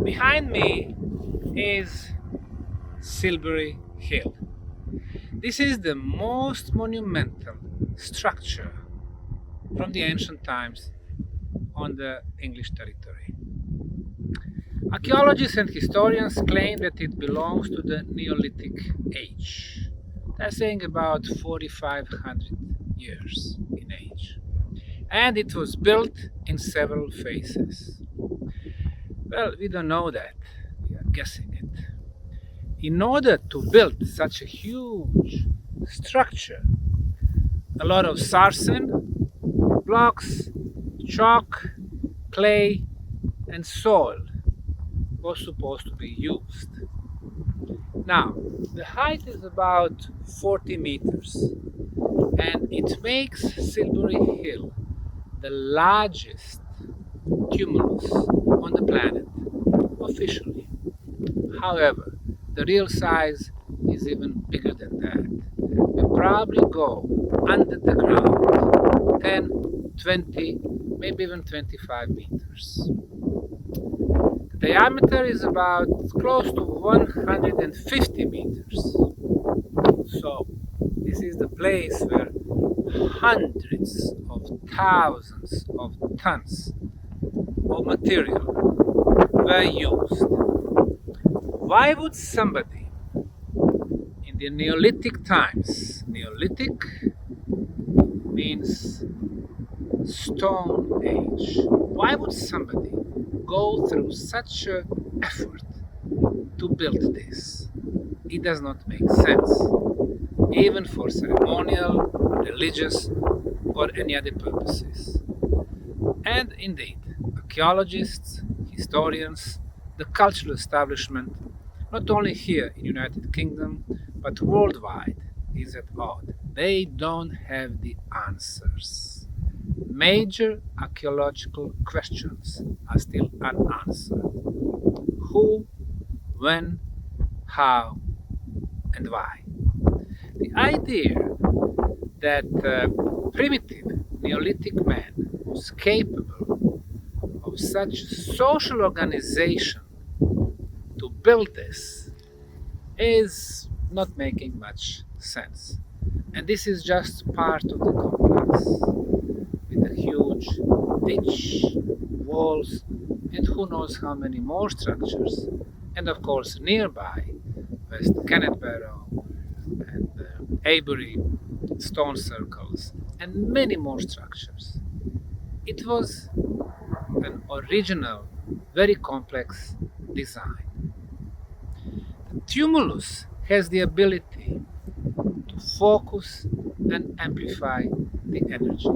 Behind me is Silbury Hill. This is the most monumental structure from the ancient times on the English territory. Archaeologists and historians claim that it belongs to the Neolithic age. They're saying about 4,500 years in age. And it was built in several phases. Well, we don't know that. We are guessing it. In order to build such a huge structure, a lot of sarsen, blocks, chalk, clay, and soil was supposed to be used. Now, the height is about 40 meters, and it makes Silbury Hill the largest tumulus on the planet, officially. However, the real size is even bigger than that. We probably go under the ground 10, 20, maybe even 25 meters. The diameter is about close to 150 meters. So, this is the place where hundreds of thousands of tons of material were used. Why would somebody in the Neolithic times, Neolithic means stone age, why would somebody go through such an effort to build this? It does not make sense, even for ceremonial, religious, or any other purposes. And indeed, archaeologists, historians, the cultural establishment, not only here in the United Kingdom, but worldwide, is at odds. They don't have the answers. Major archaeological questions are still unanswered. Who, when, how, and why? The idea that primitive Neolithic man was capable of such social organization to build this is not making much sense. And this is just part of the complex, with a huge ditch, walls, and who knows how many more structures. And of course, nearby, West Canterbury and Avebury, stone circles, and many more structures. It was an original, very complex design. The tumulus has the ability to focus and amplify the energy.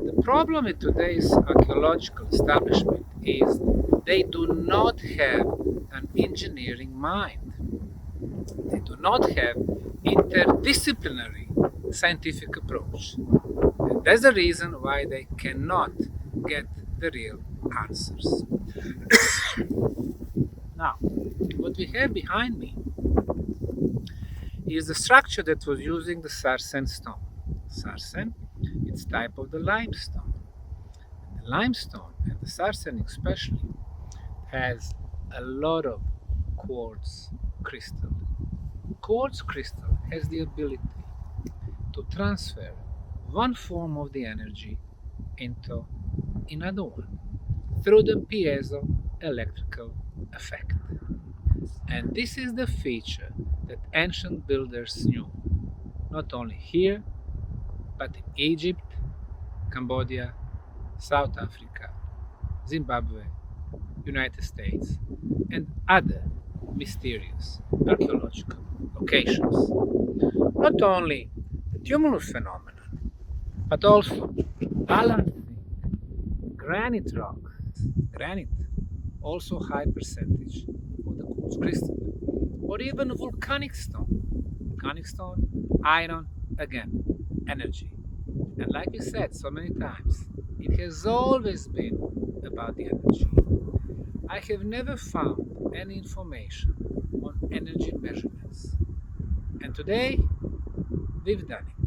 The problem with today's archaeological establishment is they do not have an engineering mind. They do not have interdisciplinary scientific approach. And that's the reason why they cannot get the real answers. Now, what we have behind me is the structure that was using the sarsen stone. Sarsen It's type of the limestone. The limestone, and the arsenic especially, has a lot of quartz crystal. Quartz crystal has the ability to transfer one form of the energy into another one through the piezo electrical effect. And this is the feature that ancient builders knew, not only here, but in Egypt, Cambodia, South Africa, Zimbabwe, United States, and other mysterious archaeological locations. Not only the tumulus phenomenon, but also balancing granite rocks, granite, also high percentage of the quartz crystal, or even volcanic stone. Volcanic stone, iron, again, energy. And like we said so many times, it has always been about the energy. I have never found any information on energy measurements. And today, we've done it.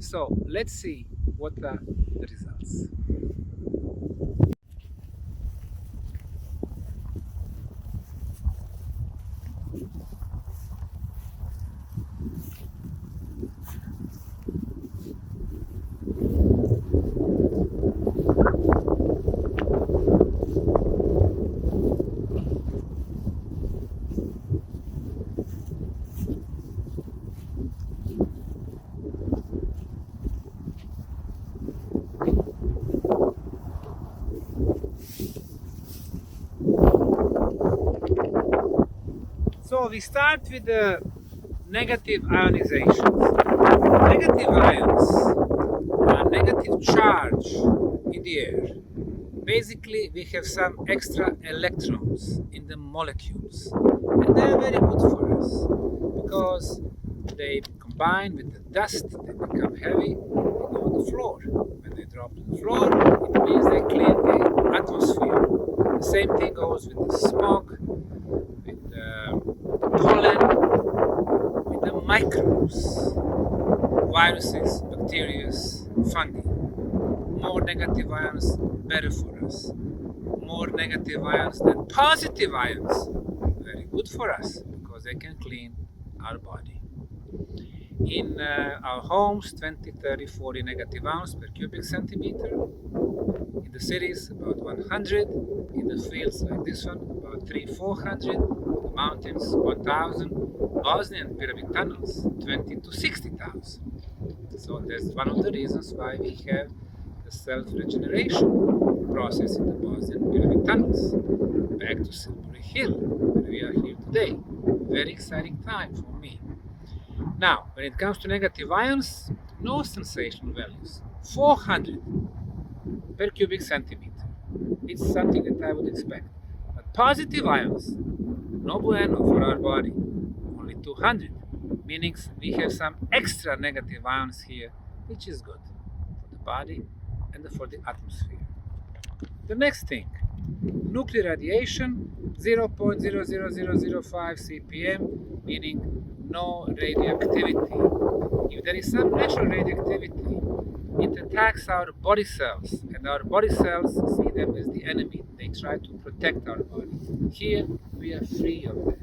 So let's see what are the results. So we start with the negative ionizations. Negative ions are negative charge in the air. Basically, we have some extra electrons in the molecules, and they are very good for us because they combine with the dust, they become heavy, they go on the floor. When they drop to the floor, it means they clean the atmosphere. The same thing goes with the smoke, with the pollen, with the microbes, viruses, bacteria, fungi. More negative ions, better for us. More negative ions than positive ions, very good for us because they can clean our body. In our homes, 20, 30, 40 negative ions per cubic centimeter. In the cities, about 100. In the fields like this one, about 300, 400. The mountains, 1,000. Bosnian pyramid tunnels, 20 to 60,000. So that's one of the reasons why we have the self-regeneration process in the Bosnian pyramid tunnels. Back to Silbury Hill, where we are here today. Very exciting time for me. Now, when it comes to negative ions, no sensational values. 400 per cubic centimeter. It's something that I would expect. But positive ions, no bueno for our body. Only 200, meaning we have some extra negative ions here, which is good for the body and for the atmosphere. The next thing, nuclear radiation, 0.00005 ppm, meaning no radioactivity. If there is some natural radioactivity, it attacks our body cells, and our body cells see them as the enemy. They try to protect our body. Here, we are free of that.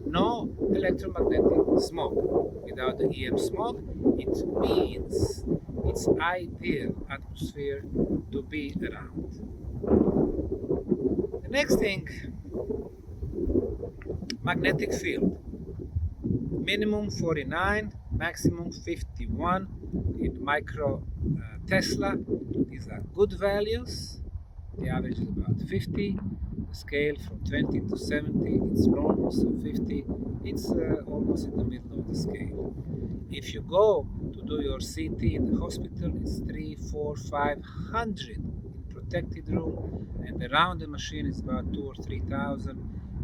No electromagnetic smoke. Without the EM smoke, it means it's ideal atmosphere to be around. The next thing, magnetic field. Minimum 49, maximum 51 in micro Tesla. These are good values. The average is about 50. The scale from 20 to 70, it's normal, so 50, it's almost in the middle of the scale. If you go to do your CT in the hospital, it's 3, 4, 500 in protected room, and around the machine is about 2 or 3,000.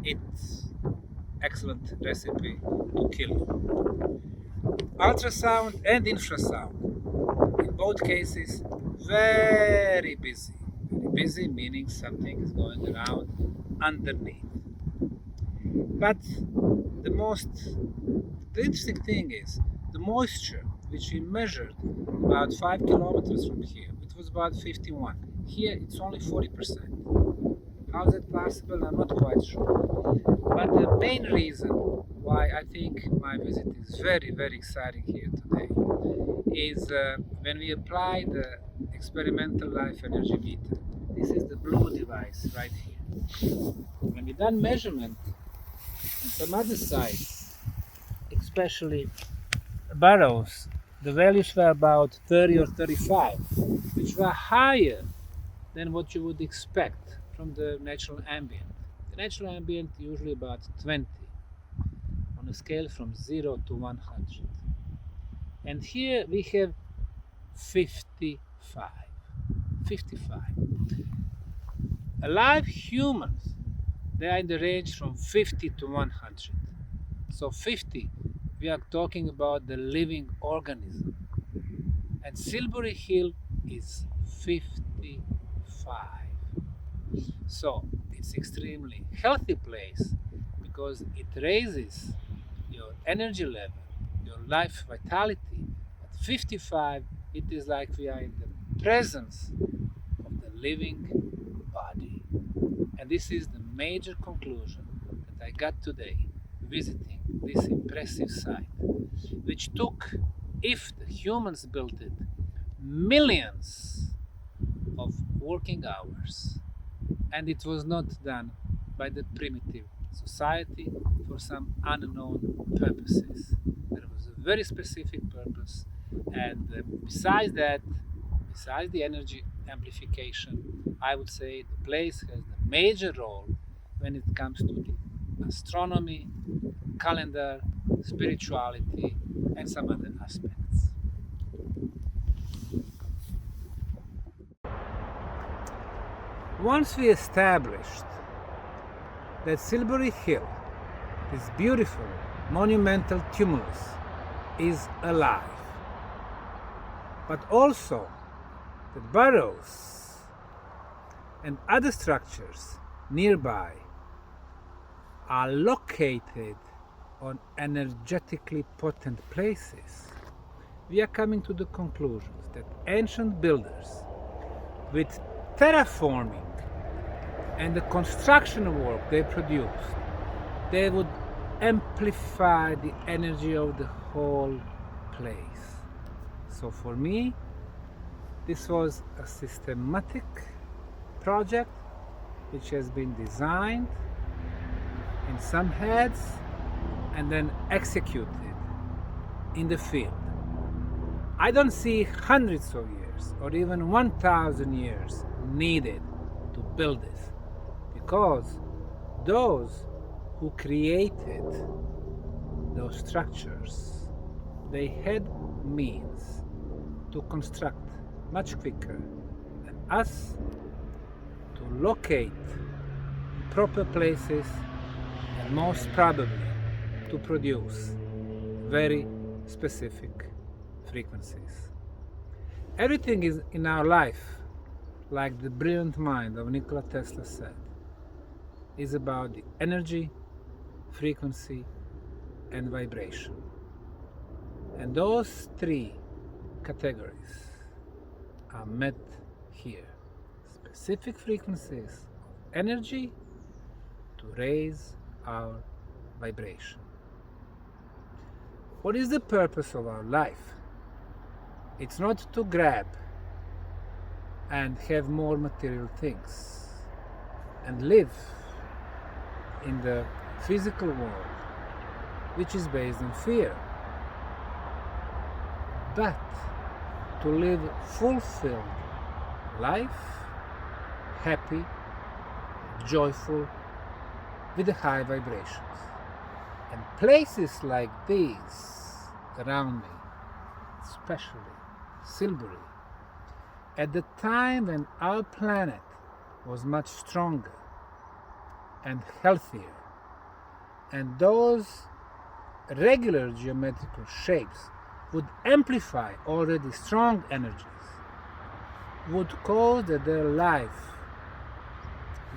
It's excellent recipe to kill you. Ultrasound and infrasound. In both cases, very busy. Very busy meaning something is going around underneath. But the interesting thing is the moisture which we measured about 5 kilometers from here. It was about 51. Here it's only 40%. How is it possible? I'm not quite sure. But the main reason why I think my visit is very, very exciting here today is when we apply the experimental life energy meter. This is the blue device right here. When we done measurement on some other sites, especially burrows, the values were about 30 or 35, which were higher than what you would expect from the natural ambient. The natural ambient usually about 20 on a scale from 0 to 100. And here we have 55. 55. Alive humans, they are in the range from 50 to 100. So 50, we are talking about the living organism. And Silbury Hill is 55. So it's extremely healthy place because it raises your energy level, your life vitality. At 55, it is like we are in the presence of the living body. And this is the major conclusion that I got today visiting this impressive site, which took, if the humans built it, millions of working hours. And it was not done by the primitive society for some unknown purposes. There was a very specific purpose, and besides that, besides the energy amplification, I would say the place has a major role when it comes to the astronomy, calendar, spirituality, and some other aspects. Once we established that Silbury Hill, this beautiful monumental tumulus, is alive, but also that burrows and other structures nearby are located on energetically potent places, we are coming to the conclusions that ancient builders, with terraforming and the construction work they produced, they would amplify the energy of the whole place. So for me, this was a systematic project which has been designed in some heads and then executed in the field. I don't see hundreds of years or even 1,000 years needed to build this, because those who created those structures, they had means to construct much quicker than us, to locate proper places, and most probably to produce very specific frequencies. Everything is in our life, like the brilliant mind of Nikola Tesla said, is about the energy, frequency, and vibration. And those three categories are met here. Specific frequencies of energy to raise our vibration. What is the purpose of our life? It's not to grab and have more material things and live in the physical world, which is based on fear, but to live fulfilled life, happy, joyful, with the high vibrations. And places like these around me, especially Silbury, at the time when our planet was much stronger and healthier, and those regular geometrical shapes would amplify already strong energies, would cause that their life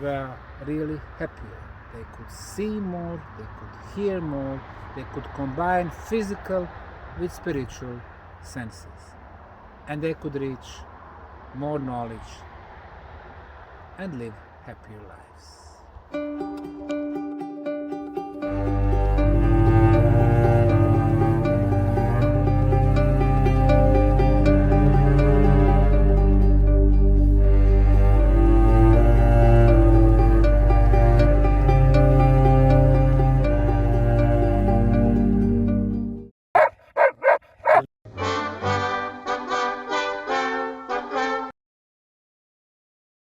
were really happier. They could see more, they could hear more, they could combine physical with spiritual senses. and they could reach more knowledge and live happier lives.